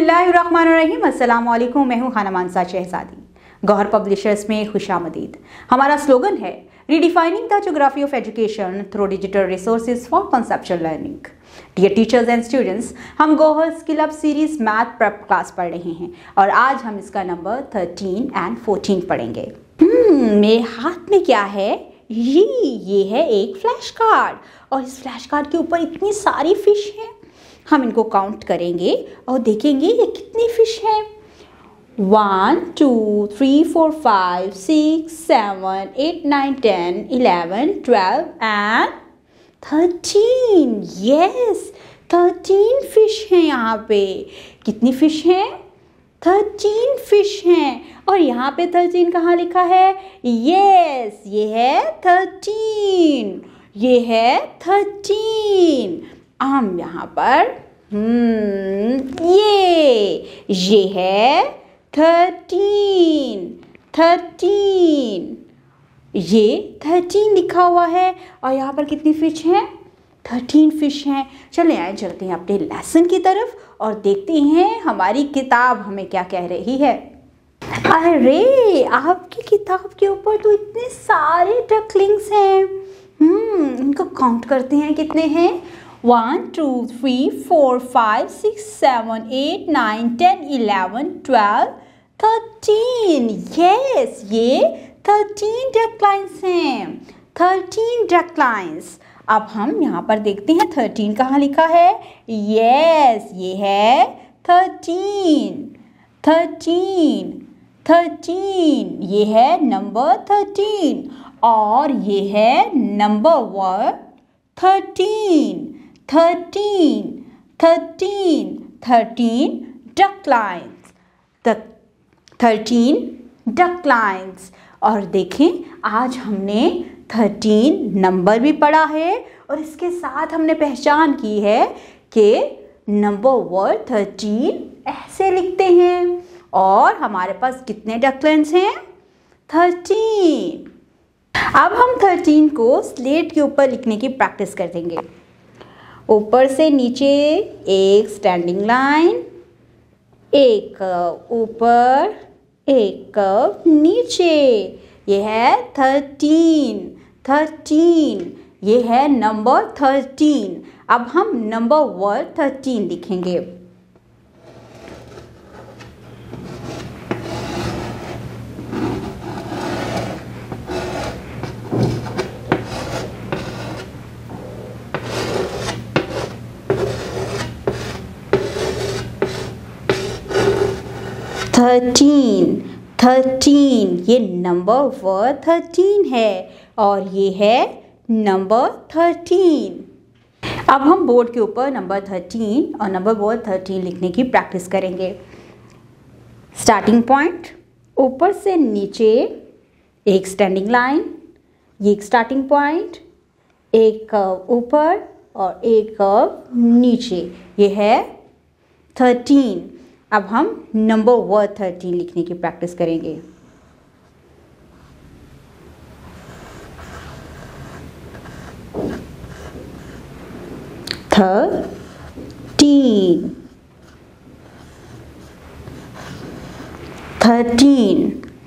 बिस्मिल्लाहिर्रहमानिर्रहीम। अस्सलाम वालेकुम। मैं हूँ खाना मानसा शहजादी। गौहर पब्लिशर्स में खुशामदीद। हमारा स्लोगन है redefining the geography of education through digital resources for conceptual learning. Dear teachers and students, हम Gauhar skill up series math prep class पढ़ रहे हैं और आज हम इसका नंबर 13 एंड 14 पढ़ेंगे। मेरे हाथ में क्या है? ये है एक फ्लैश कार्ड और इस फ्लैश कार्ड के ऊपर इतनी सारी फिश हैं। हम इनको काउंट करेंगे और देखेंगे ये कितनी फिश हैं। 1 2 3 4 5 6 7 8 9 10 11 12 एंड 13। यस, 13 फिश हैं यहाँ पे। कितनी फिश हैं? 13 फिश हैं। और यहाँ पे 13 कहाँ लिखा है? यस, ये है 13। ये है 13। हम यहाँ पर ये है 13। ये 13 लिखा हुआ है और यहाँ पर कितनी फिश हैं? 13 फिश हैं। चले आए, चलते हैं अपने लेसन की तरफ और देखते हैं हमारी किताब हमें क्या कह रही है। अरे, आपकी किताब के ऊपर तो इतने सारे डकलिंग्स हैं। इनको काउंट करते हैं, कितने हैं? 1 2 3 4 5 6 7 8 9 10 11 12 13। यस, ये 13 डकलाइंस हैं। 13 डकलाइंस। अब हम यहाँ पर देखते हैं 13 कहाँ लिखा है? यस, ये है 13। 13 ये है नंबर 13 और ये है नंबर वर्ड 13 डकलाइंस। 13 डकलाइंस। और देखें, आज हमने 13 नंबर भी पढ़ा है और इसके साथ हमने पहचान की है कि नंबर वर्ड 13 ऐसे लिखते हैं। और हमारे पास कितने डकलाइंस हैं? 13। अब हम 13 को स्लेट के ऊपर लिखने की प्रैक्टिस कर देंगे। ऊपर से नीचे एक स्टैंडिंग लाइन, एक ऊपर एक नीचे। ये है 13। ये है नंबर 13। अब हम नंबर वर्ड 13 लिखेंगे। थर्टीन ये नंबर वर्ड 13 है और ये है नंबर 13। अब हम बोर्ड के ऊपर नंबर 13 और नंबर वर्ड 13 लिखने की प्रैक्टिस करेंगे। स्टार्टिंग पॉइंट, ऊपर से नीचे एक स्टैंडिंग लाइन, ये एक स्टार्टिंग पॉइंट, एक ऊपर और एक नीचे। ये है 13। अब हम नंबर वर्ड 13 लिखने की प्रैक्टिस करेंगे।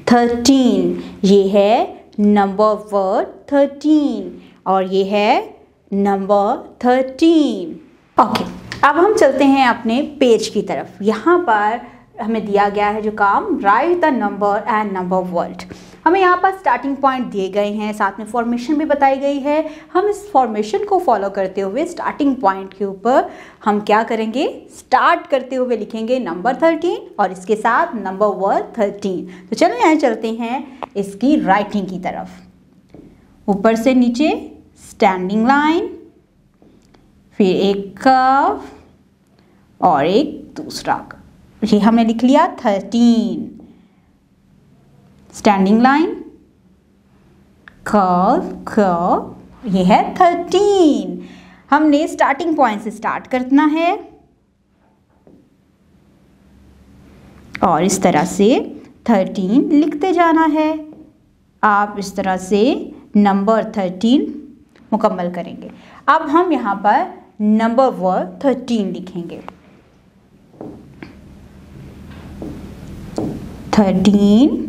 थर्टीन ये है नंबर वर्ड 13 और ये है नंबर 13। ओके, अब हम चलते हैं अपने पेज की तरफ। यहाँ पर हमें दिया गया है जो काम, right the number and number word. हमें यहाँ पर स्टार्टिंग पॉइंट दिए गए हैं, साथ में फॉर्मेशन भी बताई गई है। हम इस फॉर्मेशन को फॉलो करते हुए स्टार्टिंग पॉइंट के ऊपर हम क्या करेंगे? स्टार्ट करते हुए लिखेंगे नंबर 13 और इसके साथ नंबर वर्ड 13। तो चलिए यहाँ चलते हैं इसकी राइटिंग की तरफ। ऊपर से नीचे स्टैंडिंग लाइन, फिर एक कर्व और एक दूसरा कर्व। ये हमने लिख लिया 13। स्टैंडिंग लाइन, कर्व, ये है 13। हमने स्टार्टिंग पॉइंट से स्टार्ट करना है और इस तरह से 13 लिखते जाना है। आप इस तरह से नंबर 13 मुकम्मल करेंगे। अब हम यहाँ पर नंबर वर्ड 13 लिखेंगे। 13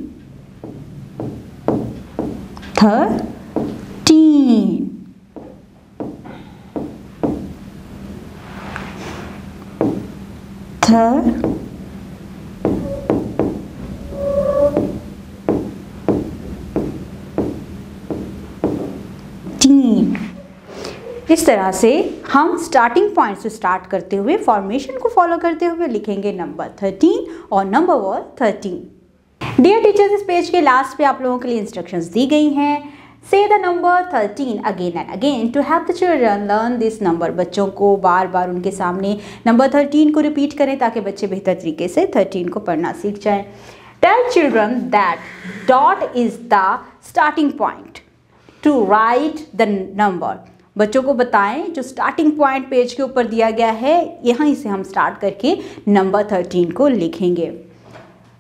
इस तरह से हम स्टार्टिंग पॉइंट से स्टार्ट करते हुए फॉर्मेशन को फॉलो करते हुए लिखेंगे नंबर 13 और नंबर वर्ड 13। डियर टीचर्स, इस पेज के लास्ट पे आप लोगों के लिए इंस्ट्रक्शंस दी गई हैं। Say the number 13 again and again to help the children learn this number. बच्चों को बार बार उनके सामने नंबर 13 को रिपीट करें ताकि बच्चे बेहतर तरीके से 13 को पढ़ना सीख जाएं। Tell children that dot is the starting point to write the number. बच्चों को बताएं जो स्टार्टिंग पॉइंट पेज के ऊपर दिया गया है, यहीं से हम स्टार्ट करके नंबर 13 को लिखेंगे।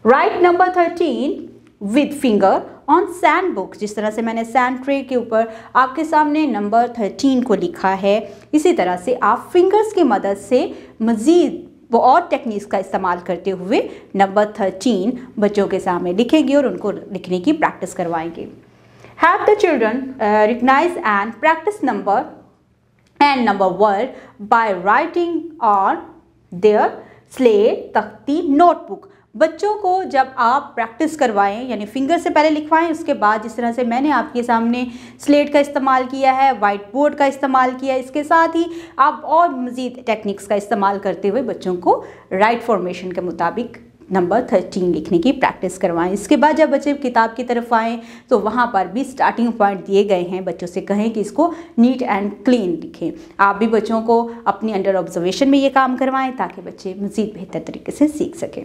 Right number 13 with finger on sand book. जिस तरह से मैंने सैंड ट्रे के ऊपर आपके सामने नंबर 13 को लिखा है, इसी तरह से आप फिंगर्स की मदद से मज़ीद वो और टेक्निक्स का इस्तेमाल करते हुए नंबर 13 बच्चों के सामने लिखेंगे और उनको लिखने की प्रैक्टिस करवाएंगे। Help the children recognize and practice number and number word by writing on their slate तख्ती नोटबुक। बच्चों को जब आप प्रैक्टिस करवाएं यानी फिंगर से पहले लिखवाएं, उसके बाद जिस तरह से मैंने आपके सामने स्लेट का इस्तेमाल किया है, वाइट बोर्ड का इस्तेमाल किया है, इसके साथ ही आप और मज़ीद टेक्निक्स का इस्तेमाल करते हुए बच्चों को राइट फॉर्मेशन के मुताबिक नंबर 13 लिखने की प्रैक्टिस करवाएं। इसके बाद जब बच्चे किताब की तरफ आएँ तो वहाँ पर भी स्टार्टिंग पॉइंट दिए गए हैं। बच्चों से कहें कि इसको नीट एंड क्लीन लिखें। आप भी बच्चों को अपनी अंडर ऑब्जर्वेशन में ये काम करवाएं ताकि बच्चे मज़ीद बेहतर तरीके से सीख सकें।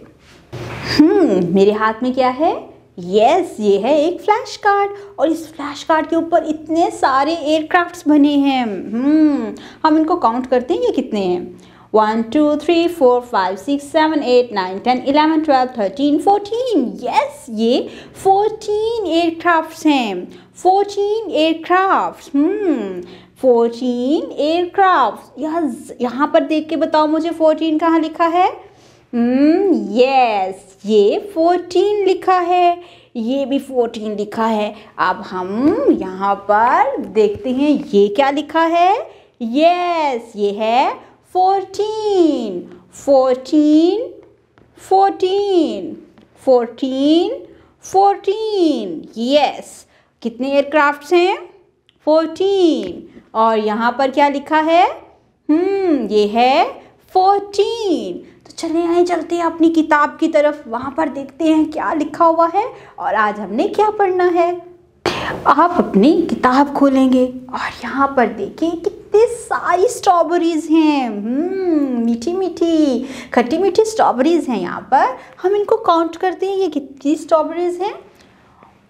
मेरे हाथ में क्या है? यस, ये है एक फ्लैश कार्ड और इस फ्लैश कार्ड के ऊपर इतने सारे एयरक्राफ्ट्स बने हैं। हम इनको काउंट करते हैं, ये कितने हैं? 1 2 3 4 5 6 7 8 9 10 11 12 13 14। यस, ये 14 एयरक्राफ्ट्स हैं। 14 एयरक्राफ्ट्स 14 एयरक्राफ्ट्स। यहाँ पर देख के बताओ मुझे 14 कहाँ लिखा है? यस, ये 14 लिखा है, ये भी 14 लिखा है। अब हम यहाँ पर देखते हैं ये क्या लिखा है। यस, ये है 14 14 14 14 14। यस, कितने एयरक्राफ्ट्स हैं? 14। और यहाँ पर क्या लिखा है? ये है 14। तो चले आए, चलते हैं अपनी किताब की तरफ, वहाँ पर देखते हैं क्या लिखा हुआ है और आज हमने क्या पढ़ना है। आप अपनी किताब खोलेंगे और यहाँ पर देखिए कितनी सारी स्ट्रॉबेरीज हैं। मीठी मीठी खट्टी मीठी स्ट्रॉबेरीज हैं। यहाँ पर हम इनको काउंट करते हैं, ये कितनी स्ट्रॉबेरीज हैं?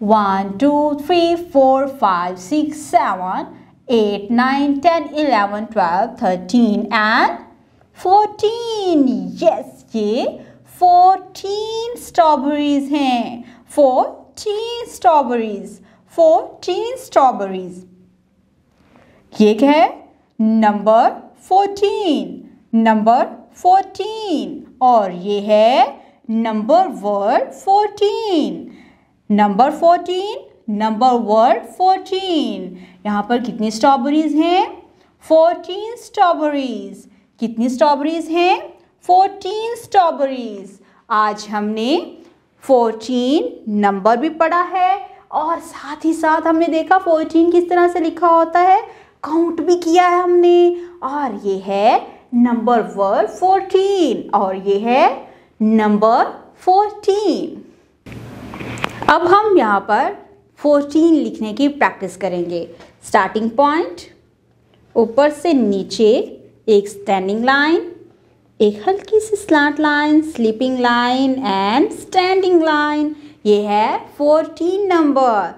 1 2 3 4 5 6 7 8 9 10 11 12 13 एंड 14। यस, ये 14 स्ट्रॉबेरीज हैं। 14 स्ट्रॉबेरीज 14 स्ट्रॉबेरीज। ये क्या है? Number 14 number 14। और ये है number word 14 number 14 number word 14। यहाँ पर कितनी स्ट्रॉबेरीज हैं? 14 स्ट्रॉबेरीज। कितनी स्ट्रॉबेरीज हैं? 14 स्ट्रॉबेरीज। आज हमने 14 नंबर भी पढ़ा है और साथ ही साथ हमने देखा 14 किस तरह से लिखा होता है, काउंट भी किया है हमने। और ये है नंबर वर्ड 14 और ये है नंबर 14। अब हम यहाँ पर 14 लिखने की प्रैक्टिस करेंगे। स्टार्टिंग पॉइंट, ऊपर से नीचे एक स्टैंडिंग लाइन, एक हल्की सी slant line, sleeping line and standing line. ये है 14 नंबर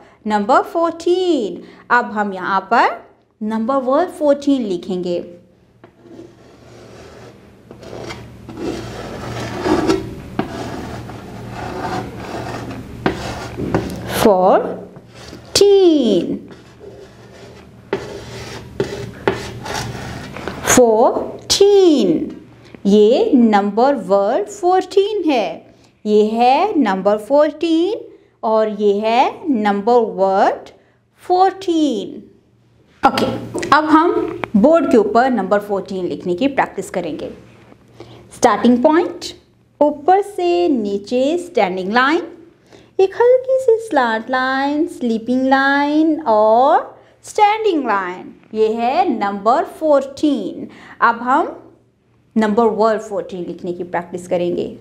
14। अब हम यहाँ पर नंबर वर्ड 14 लिखेंगे। फोर्टीन 14। ये नंबर वर्ड 14 है। ये है नंबर 14 और ये है नंबर वर्ड 14। ओके, अब हम बोर्ड के ऊपर नंबर 14 लिखने की प्रैक्टिस करेंगे। स्टार्टिंग पॉइंट, ऊपर से नीचे स्टैंडिंग लाइन, एक हल्की सी स्लैंट लाइन, स्लीपिंग लाइन और स्टैंडिंग लाइन। ये है नंबर 14। अब हम नंबर वर्ड 14 लिखने की प्रैक्टिस करेंगे।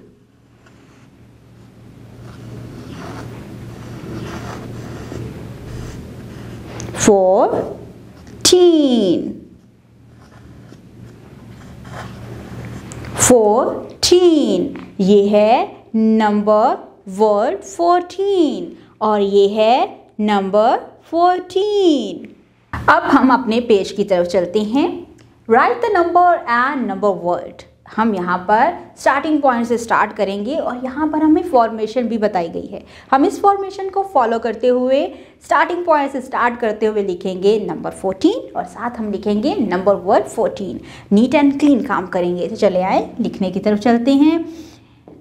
14 ये है नंबर वर्ड 14 और ये है नंबर 14। अब हम अपने पेज की तरफ चलते हैं। Right the number and number word. हम यहाँ पर स्टार्टिंग पॉइंट से स्टार्ट करेंगे और यहाँ पर हमें फॉर्मेशन भी बताई गई है। हम इस फॉर्मेशन को फॉलो करते हुए स्टार्टिंग पॉइंट से स्टार्ट करते हुए लिखेंगे नंबर 14 और साथ हम लिखेंगे number word 14। Neat and clean काम करेंगे। तो चले आए, लिखने की तरफ चलते हैं।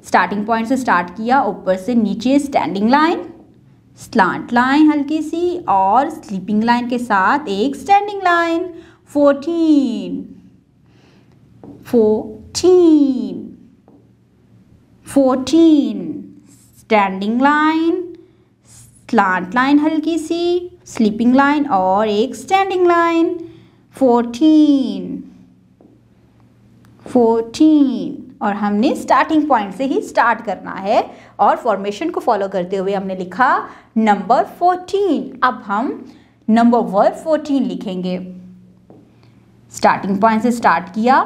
स्टार्टिंग पॉइंट से स्टार्ट किया, ऊपर से नीचे स्टैंडिंग लाइन, स्लांट लाइन हल्की सी और स्लीपिंग लाइन के साथ एक standing line. 14 standing line, slant line हल्की सी, स्लीपिंग लाइन और एक स्टैंडिंग लाइन। 14 और हमने स्टार्टिंग पॉइंट से ही स्टार्ट करना है और फॉर्मेशन को फॉलो करते हुए हमने लिखा नंबर 14। अब हम नंबर वर्ड 14 लिखेंगे। स्टार्टिंग पॉइंट से स्टार्ट किया,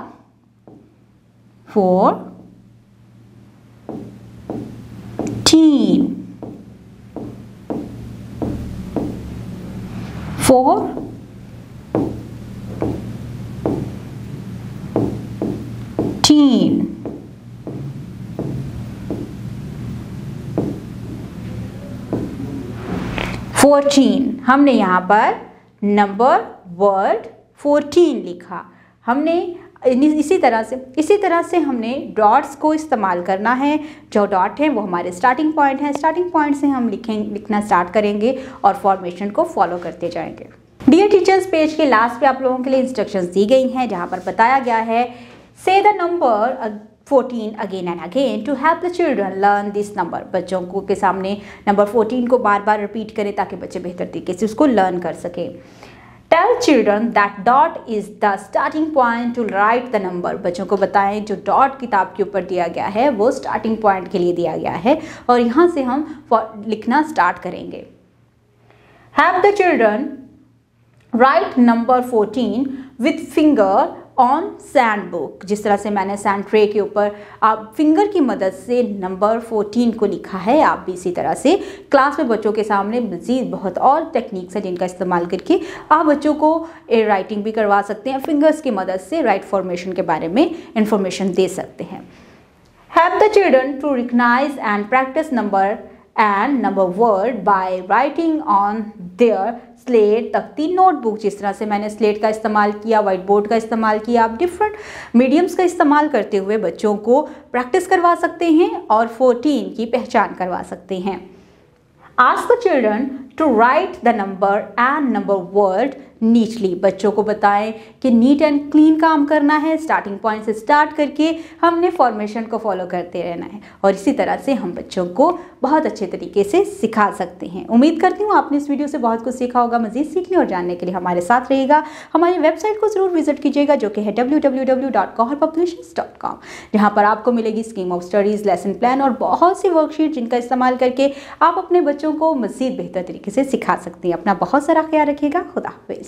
14 हमने यहाँ पर नंबर वर्ड 14 लिखा। हमने इसी तरह से हमने डॉट्स को इस्तेमाल करना है। जो डॉट है वो हमारे स्टार्टिंग पॉइंट है। स्टार्टिंग पॉइंट से हम लिखना स्टार्ट करेंगे और फॉर्मेशन को फॉलो करते जाएंगे। डियर टीचर्स, पेज के लास्ट पे आप लोगों के लिए इंस्ट्रक्शंस दी गई हैं जहाँ पर बताया गया है say the number 14 again and again to help the children learn this number. बच्चों को के सामने नंबर 14 को बार बार रिपीट करें ताकि बच्चे बेहतर तरीके से उसको लर्न कर सकें। Tell children that dot is the starting point to write the number। बच्चों को बताएं जो डॉट किताब के ऊपर दिया गया है वो स्टार्टिंग पॉइंट के लिए दिया गया है और यहाँ से हम लिखना स्टार्ट करेंगे। Have the children write number 14 with finger on sand book. जिस तरह से मैंने सैंड ट्रे के ऊपर आप फिंगर की मदद से नंबर 14 को लिखा है, आप भी इसी तरह से क्लास में बच्चों के सामने मज़ीद बहुत और टेक्निक्स हैं जिनका इस्तेमाल करके आप बच्चों को राइटिंग भी करवा सकते हैं। फिंगर्स की मदद से राइट फॉर्मेशन के बारे में इंफॉर्मेशन दे सकते हैं। Help the children to recognize and practice number and number word by writing on their slate तख्ती नोटबुक। जिस तरह से मैंने स्लेट का इस्तेमाल किया, वाइट बोर्ड का इस्तेमाल किया, आप डिफरेंट मीडियम्स का इस्तेमाल करते हुए बच्चों को प्रैक्टिस करवा सकते हैं और 14 की पहचान करवा सकते हैं। Ask the children to write the number and number word neatly. बच्चों को बताएं कि नीट एंड क्लीन काम करना है। स्टार्टिंग पॉइंट से स्टार्ट करके हमने फॉर्मेशन को फॉलो करते रहना है और इसी तरह से हम बच्चों को बहुत अच्छे तरीके से सिखा सकते हैं। उम्मीद करती हूँ आपने इस वीडियो से बहुत कुछ सीखा होगा। मज़ीद सीखने और जानने के लिए हमारे साथ रहिएगा। हमारी वेबसाइट को ज़रूर विजिट कीजिएगा जो कि है www.goharpublishers.com, जहाँ पर आपको मिलेगी scheme of studies, lesson plan और बहुत सी वर्कशीट जिनका इस्तेमाल करके आप अपने बच्चों को मज़ीद बेहतर तरीके से सिखा सकते हैं। अपना बहुत सारा ख्याल रखिएगा। खुदा हाफिज़।